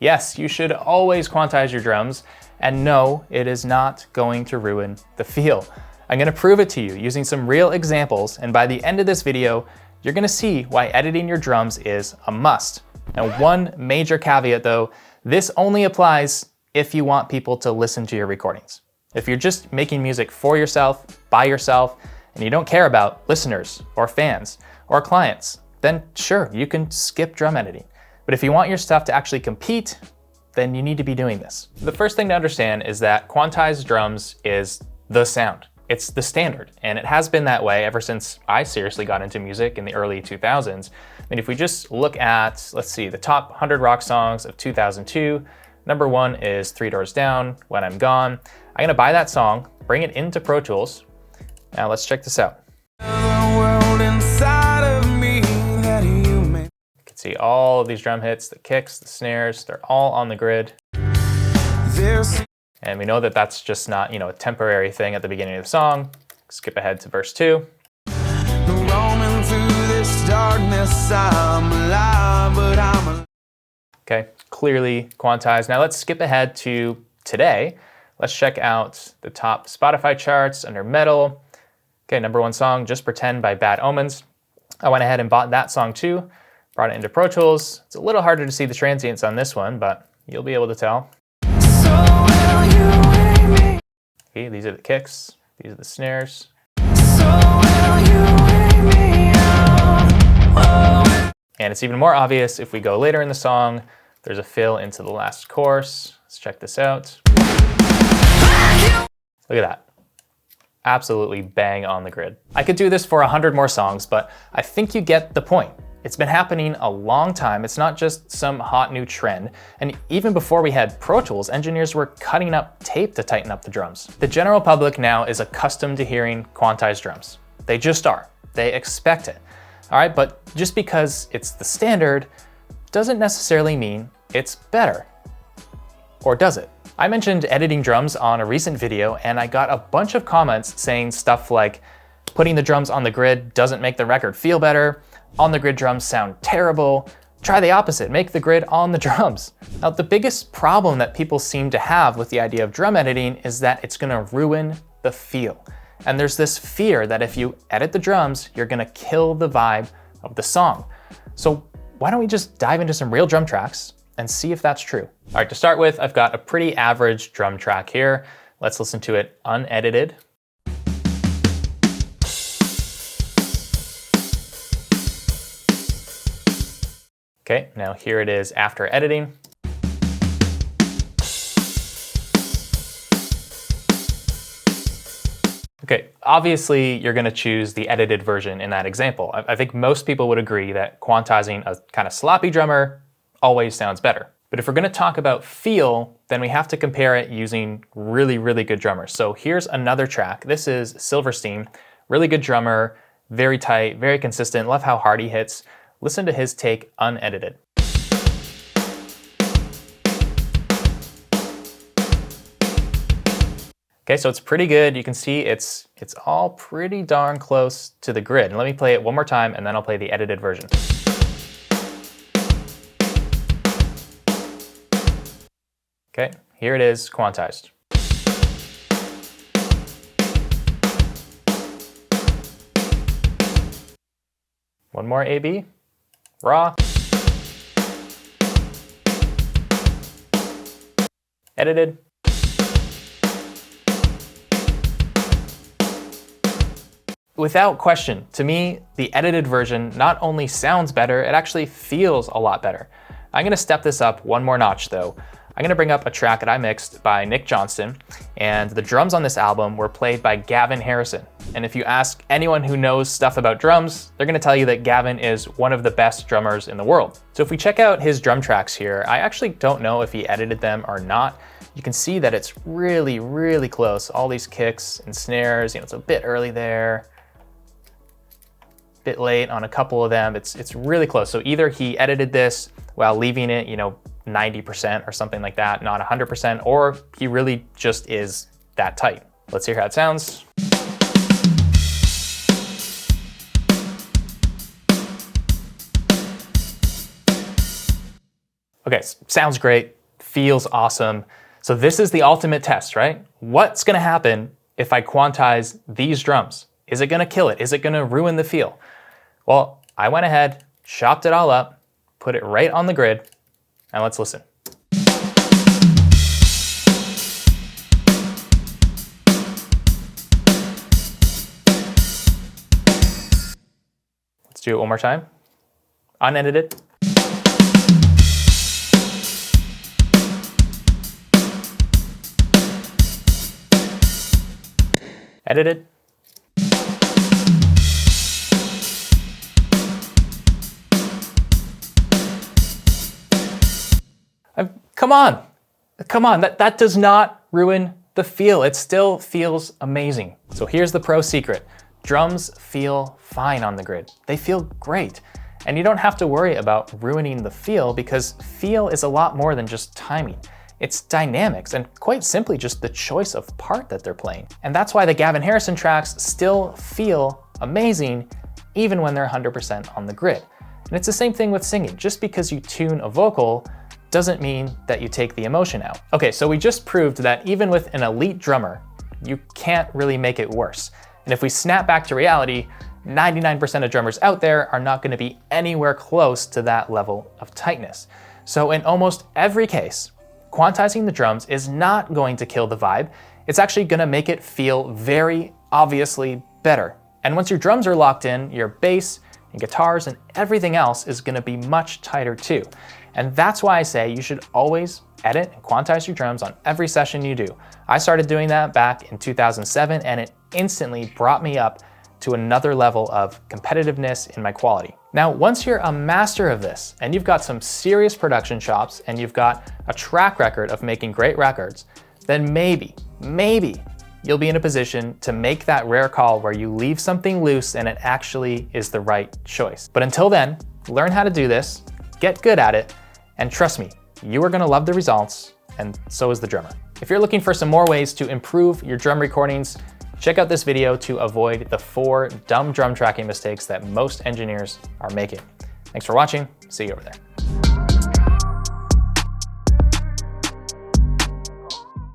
Yes, you should always quantize your drums, and no, it is not going to ruin the feel. I'm gonna prove it to you using some real examples, and by the end of this video, you're gonna see why editing your drums is a must. Now, one major caveat though, this only applies if you want people to listen to your recordings. If you're just making music for yourself, by yourself, and you don't care about listeners or fans or clients, then sure, you can skip drum editing. But if you want your stuff to actually compete, then you need to be doing this. The first thing to understand is that quantized drums is the sound. It's the standard, and it has been that way ever since I seriously got into music in the early 2000s. And if we just look at, let's see, the top 100 rock songs of 2002, number 1 is 3 Doors Down, When I'm Gone. I'm gonna buy that song, bring it into Pro Tools. Now let's check this out. You can see all of these drum hits, the kicks, the snares, they're all on the grid. And we know that that's just not, a temporary thing at the beginning of the song. Skip ahead to verse 2. Okay, clearly quantized. Now let's skip ahead to today. Let's check out the top Spotify charts under metal. Okay, number 1 song, Just Pretend by Bad Omens. I went ahead and bought that song too, brought it into Pro Tools. It's a little harder to see the transients on this one, but you'll be able to tell. Okay, these are the kicks, these are the snares. And it's even more obvious if we go later in the song. There's a fill into the last chorus. Let's check this out. Look at that. Absolutely bang on the grid. I could do this for 100 more songs, but I think you get the point. It's been happening a long time. It's not just some hot new trend. And even before we had Pro Tools, engineers were cutting up tape to tighten up the drums. The general public now is accustomed to hearing quantized drums. They just are. They expect it. All right, but just because it's the standard doesn't necessarily mean it's better. Or does it? I mentioned editing drums on a recent video, and I got a bunch of comments saying stuff like, putting the drums on the grid doesn't make the record feel better, on the grid drums sound terrible, try the opposite, make the grid on the drums. Now, the biggest problem that people seem to have with the idea of drum editing is that it's gonna ruin the feel. And there's this fear that if you edit the drums, you're gonna kill the vibe of the song. So why don't we just dive into some real drum tracks and see if that's true. All right, to start with, I've got a pretty average drum track here. Let's listen to it unedited. Okay, now here it is after editing. Okay, obviously you're gonna choose the edited version in that example. I think most people would agree that quantizing a kind of sloppy drummer always sounds better. But if we're gonna talk about feel, then we have to compare it using really, really good drummers. So here's another track. This is Silverstein, really good drummer, very tight, very consistent. Love how hard he hits. Listen to his take unedited. Okay, so it's pretty good. You can see it's all pretty darn close to the grid. And let me play it one more time, and then I'll play the edited version. Okay, here it is, quantized. One more A-B, raw. Edited. Without question, to me, the edited version not only sounds better, it actually feels a lot better. I'm gonna step this up one more notch though. I'm gonna bring up a track that I mixed by Nick Johnston, and the drums on this album were played by Gavin Harrison. And if you ask anyone who knows stuff about drums, they're gonna tell you that Gavin is one of the best drummers in the world. So if we check out his drum tracks here, I actually don't know if he edited them or not. You can see that it's really, really close. All these kicks and snares, it's a bit early there, bit late on a couple of them. It's really close. So either he edited this while leaving it, 90% or something like that, not 100%, or he really just is that tight. Let's hear how it sounds. Okay, sounds great, feels awesome. So this is the ultimate test, right? What's gonna happen if I quantize these drums? Is it gonna kill it? Is it gonna ruin the feel? Well, I went ahead, chopped it all up, put it right on the grid, and let's listen. Let's do it one more time. Unedited. Edited. Come on, that does not ruin the feel. It still feels amazing. So here's the pro secret. Drums feel fine on the grid. They feel great. And you don't have to worry about ruining the feel because feel is a lot more than just timing. It's dynamics and quite simply just the choice of part that they're playing. And that's why the Gavin Harrison tracks still feel amazing even when they're 100% on the grid. And it's the same thing with singing. Just because you tune a vocal doesn't mean that you take the emotion out. Okay, so we just proved that even with an elite drummer, you can't really make it worse. And if we snap back to reality, 99% of drummers out there are not going to be anywhere close to that level of tightness. So in almost every case, quantizing the drums is not going to kill the vibe. It's actually going to make it feel very obviously better. And once your drums are locked in, your bass and guitars and everything else is going to be much tighter too. And that's why I say you should always edit and quantize your drums on every session you do. I started doing that back in 2007 and it instantly brought me up to another level of competitiveness in my quality. Now, once you're a master of this and you've got some serious production chops and you've got a track record of making great records, then maybe you'll be in a position to make that rare call where you leave something loose and it actually is the right choice. But until then, learn how to do this, get good at it, and trust me, you are gonna love the results, and so is the drummer. If you're looking for some more ways to improve your drum recordings, check out this video to avoid the 4 dumb drum tracking mistakes that most engineers are making. Thanks for watching, see you over there.